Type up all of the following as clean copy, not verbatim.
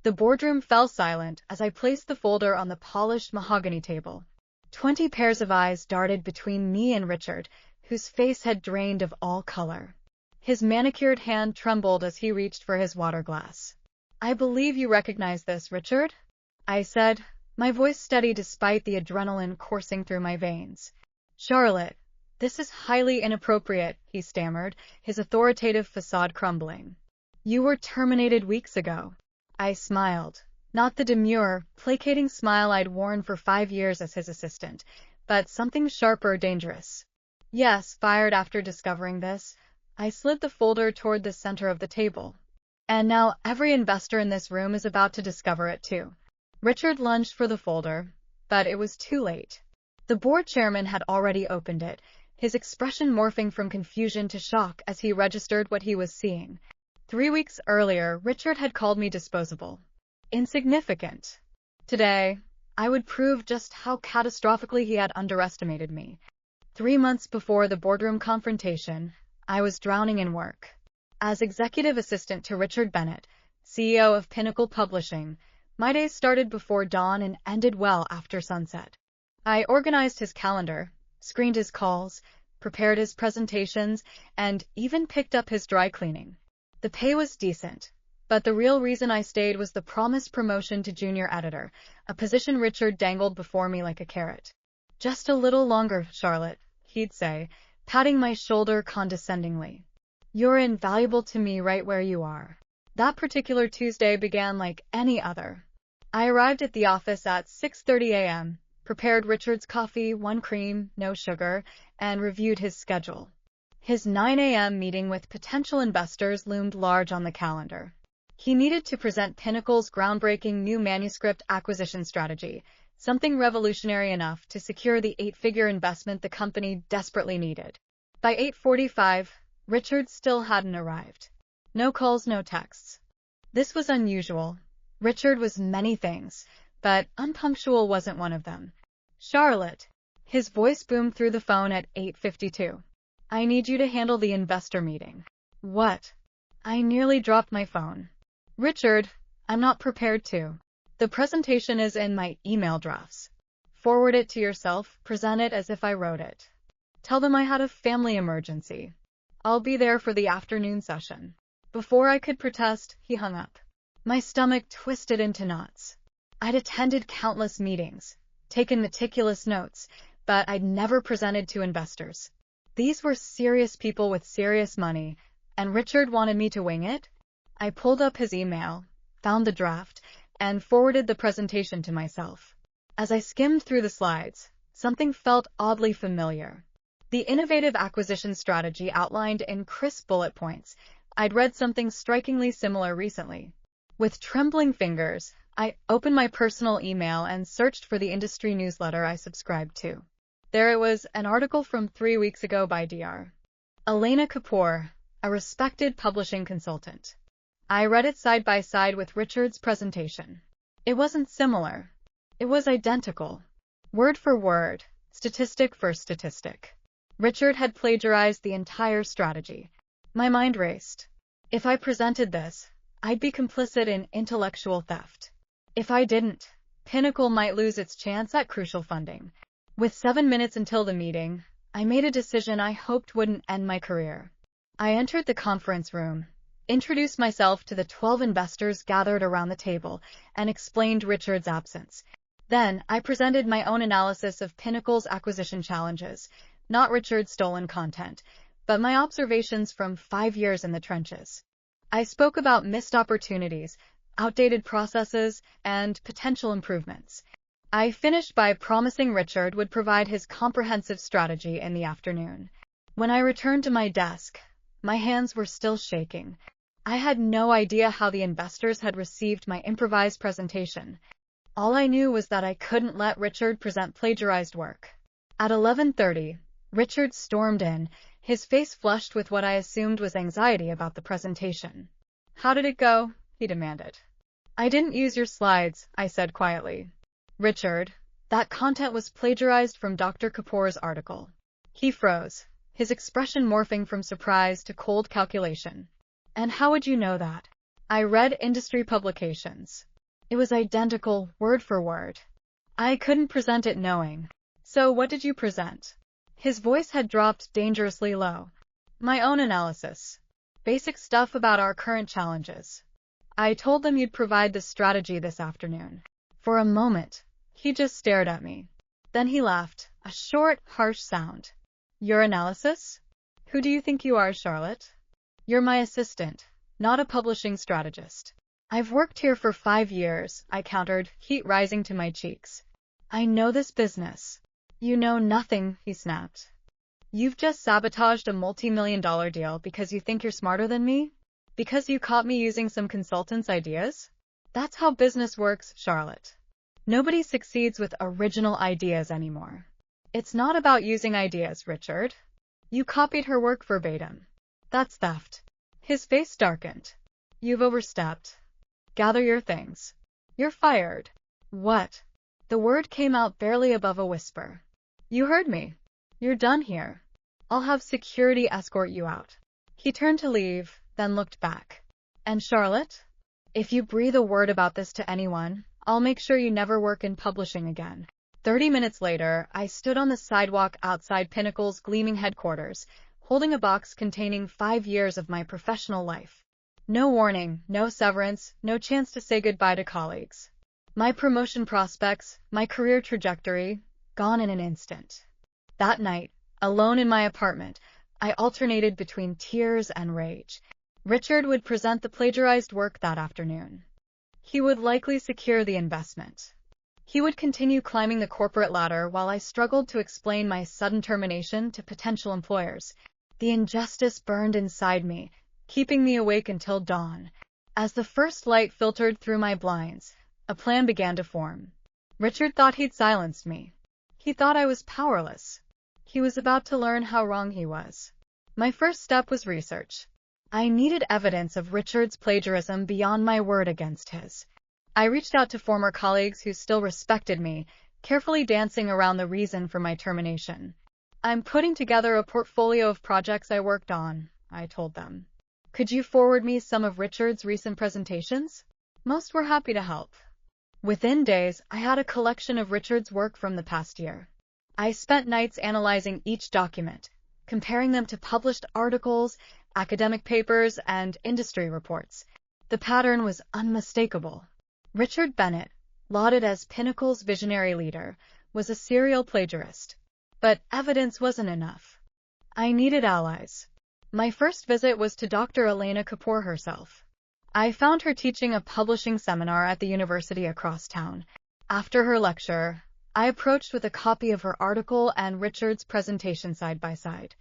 The boardroom fell silent as I placed the folder on the polished mahogany table. 20 pairs of eyes darted between me and Richard, whose face had drained of all color. His manicured hand trembled as he reached for his water glass. "I believe you recognize this, Richard," I said, my voice steady despite the adrenaline coursing through my veins. "Charlotte, this is highly inappropriate," he stammered, his authoritative facade crumbling. "You were terminated weeks ago." I smiled. Not the demure, placating smile I'd worn for 5 years as his assistant, but something sharper, dangerous. "Yes, fired after discovering this." I slid the folder toward the center of the table. "And now every investor in this room is about to discover it too." Richard lunged for the folder, but it was too late. The board chairman had already opened it, his expression morphing from confusion to shock as he registered what he was seeing. 3 weeks earlier, Richard had called me disposable, insignificant. Today, I would prove just how catastrophically he had underestimated me. 3 months before the boardroom confrontation, I was drowning in work. As executive assistant to Richard Bennett, CEO of Pinnacle Publishing, my days started before dawn and ended well after sunset. I organized his calendar, screened his calls, prepared his presentations, and even picked up his dry cleaning. The pay was decent, but the real reason I stayed was the promised promotion to junior editor, a position Richard dangled before me like a carrot. "Just a little longer, Charlotte," he'd say, patting my shoulder condescendingly. "You're invaluable to me right where you are." That particular Tuesday began like any other. I arrived at the office at 6:30 a.m., prepared Richard's coffee, 1 cream, no sugar, and reviewed his schedule. His 9 a.m. meeting with potential investors loomed large on the calendar. He needed to present Pinnacle's groundbreaking new manuscript acquisition strategy, something revolutionary enough to secure the 8-figure investment the company desperately needed. By 8:45, Richard still hadn't arrived. No calls, no texts. This was unusual. Richard was many things, but unpunctual wasn't one of them. "Charlotte," his voice boomed through the phone at 8:52. "I need you to handle the investor meeting." "What?" I nearly dropped my phone. "Richard, I'm not prepared to. The presentation is in my email drafts. Forward it to yourself, present it as if I wrote it. Tell them I had a family emergency. I'll be there for the afternoon session." Before I could protest, he hung up. My stomach twisted into knots. I'd attended countless meetings, taken meticulous notes, but I'd never presented to investors. These were serious people with serious money, and Richard wanted me to wing it? I pulled up his email, found the draft, and forwarded the presentation to myself. As I skimmed through the slides, something felt oddly familiar. The innovative acquisition strategy outlined in crisp bullet points. I'd read something strikingly similar recently. With trembling fingers, I opened my personal email and searched for the industry newsletter I subscribed to. There it was, an article from 3 weeks ago by Dr. Elena Kapoor, a respected publishing consultant. I read it side by side with Richard's presentation. It wasn't similar. It was identical. Word for word, statistic for statistic. Richard had plagiarized the entire strategy. My mind raced. If I presented this, I'd be complicit in intellectual theft. If I didn't, Pinnacle might lose its chance at crucial funding. With 7 minutes until the meeting, I made a decision I hoped wouldn't end my career. I entered the conference room, introduced myself to the 12 investors gathered around the table, and explained Richard's absence. Then, I presented my own analysis of Pinnacle's acquisition challenges, not Richard's stolen content, but my observations from 5 years in the trenches. I spoke about missed opportunities, outdated processes, and potential improvements. I finished by promising Richard would provide his comprehensive strategy in the afternoon. When I returned to my desk, my hands were still shaking. I had no idea how the investors had received my improvised presentation. All I knew was that I couldn't let Richard present plagiarized work. At 11:30, Richard stormed in, his face flushed with what I assumed was anxiety about the presentation. "How did it go?" he demanded. "I didn't use your slides," I said quietly. "Richard, that content was plagiarized from Dr. Kapoor's article." He froze, his expression morphing from surprise to cold calculation. "And how would you know that?" "I read industry publications." It was identical, word for word. I couldn't present it knowing. So what did you present? His voice had dropped dangerously low. My own analysis. Basic stuff about our current challenges. I told them you'd provide the strategy this afternoon. For a moment, he just stared at me. Then he laughed, a short, harsh sound. Your analysis? Who do you think you are, Charlotte? You're my assistant, not a publishing strategist. I've worked here for 5 years, I countered, heat rising to my cheeks. I know this business. You know nothing, he snapped. You've just sabotaged a multi-million-dollar deal because you think you're smarter than me? Because you caught me using some consultant's ideas? That's how business works, Charlotte. Nobody succeeds with original ideas anymore. It's not about using ideas, Richard. You copied her work verbatim. That's theft. His face darkened. You've overstepped. Gather your things. You're fired. What? The word came out barely above a whisper. You heard me. You're done here. I'll have security escort you out. He turned to leave, then looked back. And Charlotte? If you breathe a word about this to anyone, I'll make sure you never work in publishing again. 30 minutes later, I stood on the sidewalk outside Pinnacle's gleaming headquarters, holding a box containing 5 years of my professional life. No warning, no severance, no chance to say goodbye to colleagues. My promotion prospects, my career trajectory, gone in an instant. That night, alone in my apartment, I alternated between tears and rage. Richard would present the plagiarized work that afternoon. He would likely secure the investment. He would continue climbing the corporate ladder while I struggled to explain my sudden termination to potential employers. The injustice burned inside me, keeping me awake until dawn. As the first light filtered through my blinds, a plan began to form. Richard thought he'd silenced me. He thought I was powerless. He was about to learn how wrong he was. My first step was research. I needed evidence of Richard's plagiarism beyond my word against his. I reached out to former colleagues who still respected me, carefully dancing around the reason for my termination. I'm putting together a portfolio of projects I worked on, I told them. Could you forward me some of Richard's recent presentations? Most were happy to help. Within days, I had a collection of Richard's work from the past year. I spent nights analyzing each document, comparing them to published articles, academic papers, and industry reports. The pattern was unmistakable. Richard Bennett, lauded as Pinnacle's visionary leader, was a serial plagiarist. But evidence wasn't enough. I needed allies. My first visit was to Dr. Elena Kapoor herself. I found her teaching a publishing seminar at the university across town. After her lecture, I approached with a copy of her article and Richard's presentation side by side.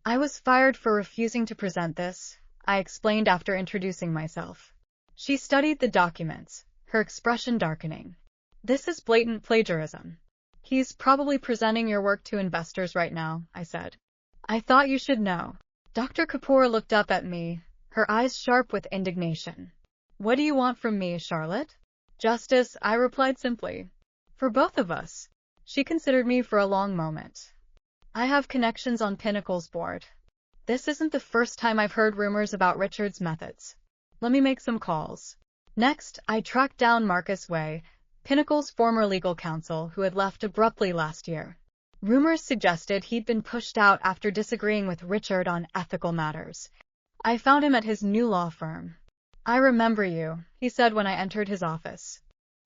I was fired for refusing to present this, I explained after introducing myself. She studied the documents, her expression darkening. This is blatant plagiarism. He's probably presenting your work to investors right now, I said. I thought you should know. Dr. Kapoor looked up at me, her eyes sharp with indignation. What do you want from me, Charlotte? Justice, I replied simply. For both of us. She considered me for a long moment. I have connections on Pinnacle's board. This isn't the first time I've heard rumors about Richard's methods. Let me make some calls. Next, I tracked down Marcus Way, Pinnacle's former legal counsel who had left abruptly last year. Rumors suggested he'd been pushed out after disagreeing with Richard on ethical matters. I found him at his new law firm. I remember you, he said when I entered his office.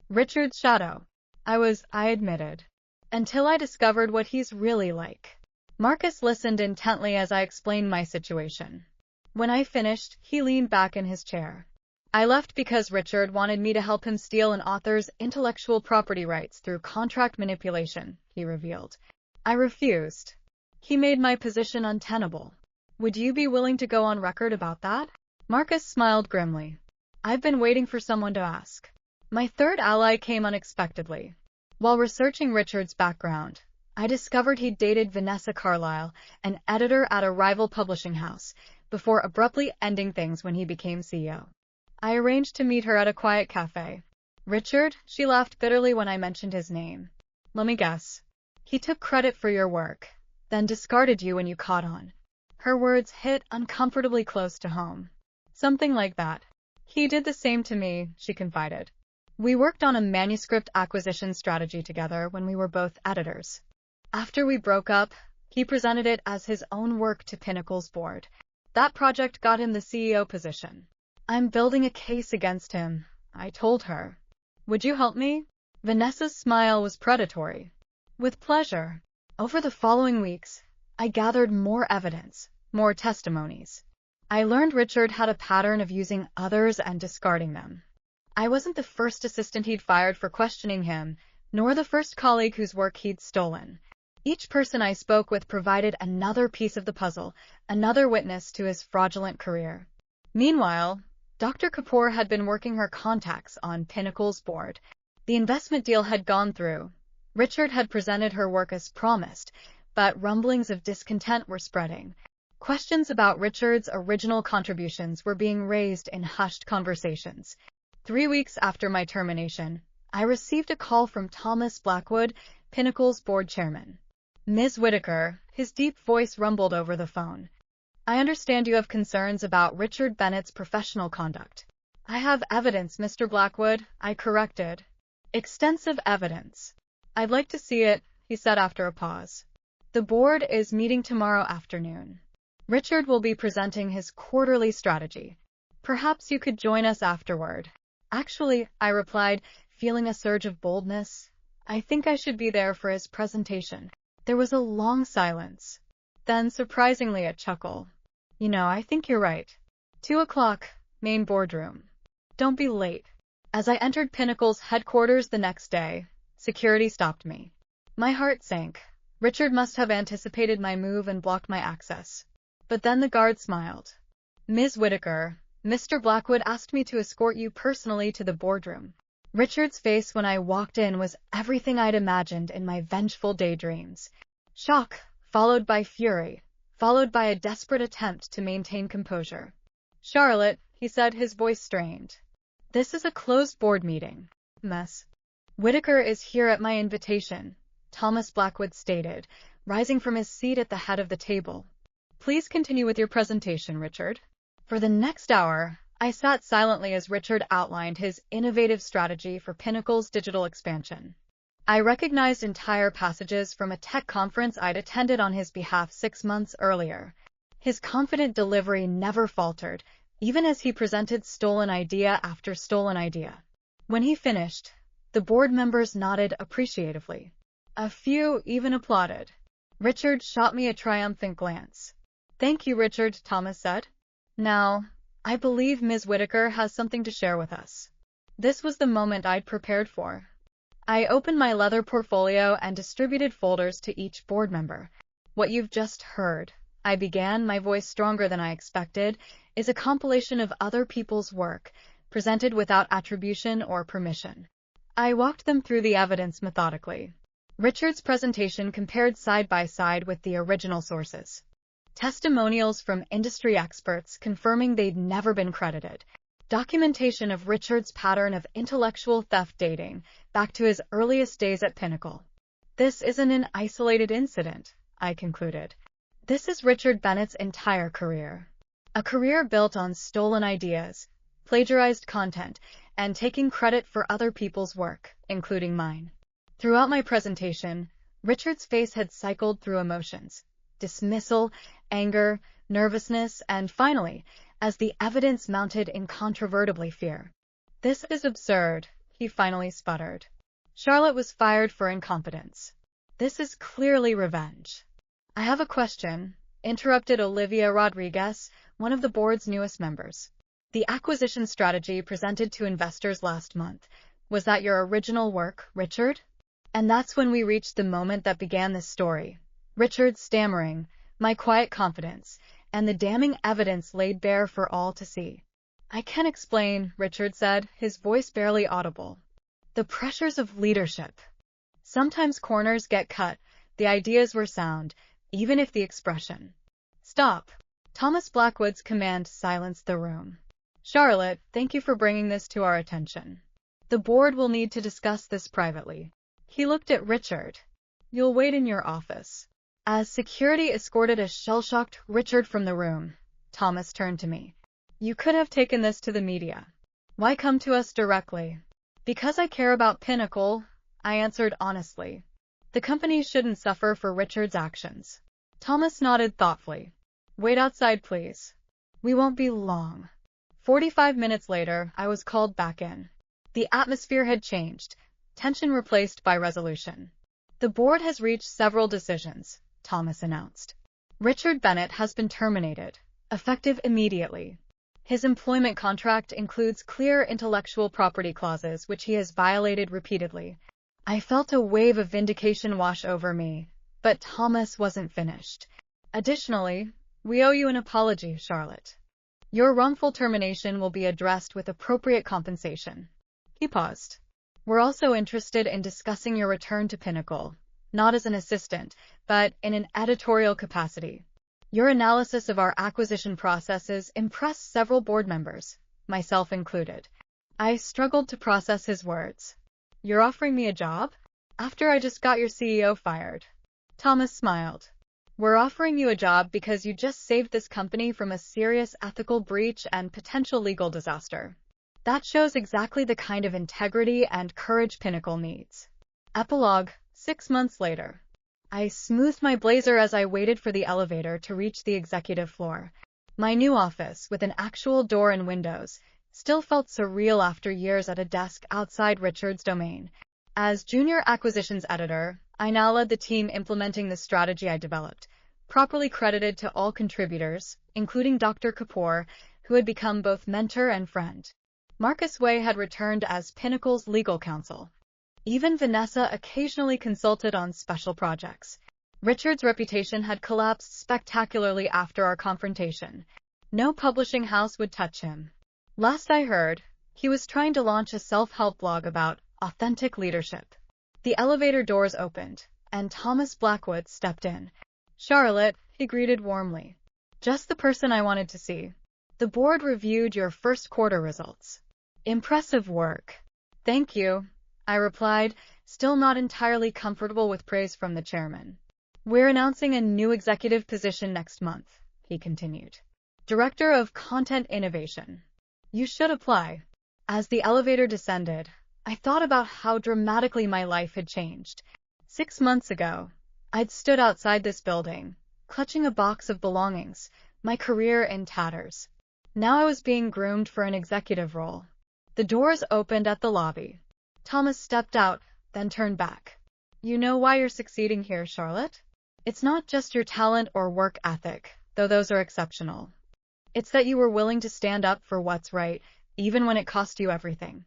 Richard's shadow. I admitted. Until I discovered what he's really like. Marcus listened intently as I explained my situation. When I finished, he leaned back in his chair. I left because Richard wanted me to help him steal an author's intellectual property rights through contract manipulation, he revealed. I refused. He made my position untenable. Would you be willing to go on record about that? Marcus smiled grimly. I've been waiting for someone to ask. My third ally came unexpectedly. While researching Richard's background, I discovered he'd dated Vanessa Carlyle, an editor at a rival publishing house, before abruptly ending things when he became CEO. I arranged to meet her at a quiet cafe. Richard, she laughed bitterly when I mentioned his name. Let me guess. He took credit for your work, then discarded you when you caught on. Her words hit uncomfortably close to home. Something like that. He did the same to me, she confided. We worked on a manuscript acquisition strategy together when we were both editors. After we broke up, he presented it as his own work to Pinnacle's board. That project got him the CEO position. I'm building a case against him, I told her. Would you help me? Vanessa's smile was predatory. With pleasure. Over the following weeks, I gathered more evidence, more testimonies. I learned Richard had a pattern of using others and discarding them. I wasn't the first assistant he'd fired for questioning him, nor the first colleague whose work he'd stolen. Each person I spoke with provided another piece of the puzzle, another witness to his fraudulent career. Meanwhile, Dr. Kapoor had been working her contacts on Pinnacle's board. The investment deal had gone through. Richard had presented her work as promised, but rumblings of discontent were spreading. Questions about Richard's original contributions were being raised in hushed conversations. 3 weeks after my termination, I received a call from Thomas Blackwood, Pinnacle's board chairman. Ms. Whitaker, his deep voice rumbled over the phone. I understand you have concerns about Richard Bennett's professional conduct. I have evidence, Mr. Blackwood, I corrected. Extensive evidence. I'd like to see it, he said after a pause. The board is meeting tomorrow afternoon. Richard will be presenting his quarterly strategy. Perhaps you could join us afterward. Actually, I replied, feeling a surge of boldness. I think I should be there for his presentation. There was a long silence. Then, surprisingly, a chuckle. I think you're right. 2 o'clock, main boardroom. Don't be late. As I entered Pinnacle's headquarters the next day, security stopped me. My heart sank. Richard must have anticipated my move and blocked my access. But then the guard smiled. Ms. Whitaker, Mr. Blackwood asked me to escort you personally to the boardroom. Richard's face when I walked in was everything I'd imagined in my vengeful daydreams. Shock, followed by fury, followed by a desperate attempt to maintain composure. Charlotte, he said, his voice strained. This is a closed board meeting. Miss Whitaker is here at my invitation, Thomas Blackwood stated, rising from his seat at the head of the table. Please continue with your presentation, Richard. For the next hour, I sat silently as Richard outlined his innovative strategy for Pinnacle's digital expansion. I recognized entire passages from a tech conference I'd attended on his behalf 6 months earlier. His confident delivery never faltered, even as he presented stolen idea after stolen idea. When he finished, the board members nodded appreciatively. A few even applauded. Richard shot me a triumphant glance. Thank you, Richard, Thomas said. Now, I believe Ms. Whitaker has something to share with us. This was the moment I'd prepared for. I opened my leather portfolio and distributed folders to each board member. What you've just heard, I began, my voice stronger than I expected, is a compilation of other people's work, presented without attribution or permission. I walked them through the evidence methodically. Richard's presentation compared side by side with the original sources. Testimonials from industry experts confirming they'd never been credited. Documentation of Richard's pattern of intellectual theft dating back to his earliest days at Pinnacle. This isn't an isolated incident, I concluded. This is Richard Bennett's entire career. A career built on stolen ideas, plagiarized content, and taking credit for other people's work, including mine. Throughout my presentation, Richard's face had cycled through emotions: dismissal, anger, nervousness, and finally, as the evidence mounted, incontrovertibly fear. This is absurd, he finally sputtered. Charlotte was fired for incompetence. This is clearly revenge. I have a question, interrupted Olivia Rodriguez, one of the board's newest members. The acquisition strategy presented to investors last month, was that your original work, Richard? And that's when we reached the moment that began this story. Richard's stammering, my quiet confidence, and the damning evidence laid bare for all to see. I can explain, Richard said, his voice barely audible. The pressures of leadership. Sometimes corners get cut, the ideas were sound, even if the expression. Stop. Thomas Blackwood's command silenced the room. Charlotte, thank you for bringing this to our attention. The board will need to discuss this privately. He looked at Richard. You'll wait in your office. As security escorted a shell-shocked Richard from the room, Thomas turned to me. You could have taken this to the media. Why come to us directly? Because I care about Pinnacle, I answered honestly. The company shouldn't suffer for Richard's actions. Thomas nodded thoughtfully. Wait outside, please. We won't be long. 45 minutes later, I was called back in. The atmosphere had changed, tension replaced by resolution. The board has reached several decisions, Thomas announced. Richard Bennett has been terminated, effective immediately. His employment contract includes clear intellectual property clauses which he has violated repeatedly. I felt a wave of vindication wash over me, but Thomas wasn't finished. Additionally, we owe you an apology, Charlotte. Your wrongful termination will be addressed with appropriate compensation. He paused. We're also interested in discussing your return to Pinnacle, not as an assistant, but in an editorial capacity. Your analysis of our acquisition processes impressed several board members, myself included. I struggled to process his words. You're offering me a job? After I just got your CEO fired. Thomas smiled. We're offering you a job because you just saved this company from a serious ethical breach and potential legal disaster. That shows exactly the kind of integrity and courage Pinnacle needs. Epilogue, 6 months later. I smoothed my blazer as I waited for the elevator to reach the executive floor. My new office, with an actual door and windows, still felt surreal after years at a desk outside Richard's domain. As junior acquisitions editor, I now led the team implementing the strategy I developed, properly credited to all contributors, including Dr. Kapoor, who had become both mentor and friend. Marcus Way had returned as Pinnacle's legal counsel. Even Vanessa occasionally consulted on special projects. Richard's reputation had collapsed spectacularly after our confrontation. No publishing house would touch him. Last I heard, he was trying to launch a self-help blog about authentic leadership. The elevator doors opened, and Thomas Blackwood stepped in. Charlotte, he greeted warmly. Just the person I wanted to see. The board reviewed your first quarter results. Impressive work. Thank you, I replied, still not entirely comfortable with praise from the chairman. We're announcing a new executive position next month, he continued. Director of Content Innovation. You should apply. As the elevator descended, I thought about how dramatically my life had changed. 6 months ago, I'd stood outside this building, clutching a box of belongings, my career in tatters. Now I was being groomed for an executive role. The doors opened at the lobby. Thomas stepped out, then turned back. You know why you're succeeding here, Charlotte? It's not just your talent or work ethic, though those are exceptional. It's that you were willing to stand up for what's right, even when it cost you everything.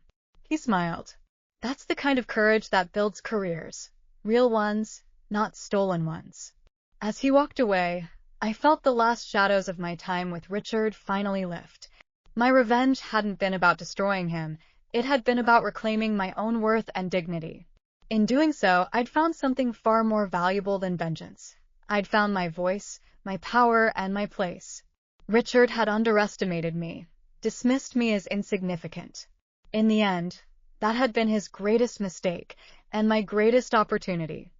He smiled. That's the kind of courage that builds careers. Real ones, not stolen ones. As he walked away, I felt the last shadows of my time with Richard finally lift. My revenge hadn't been about destroying him. It had been about reclaiming my own worth and dignity. In doing so, I'd found something far more valuable than vengeance. I'd found my voice, my power, and my place. Richard had underestimated me, dismissed me as insignificant. In the end, that had been his greatest mistake, and my greatest opportunity.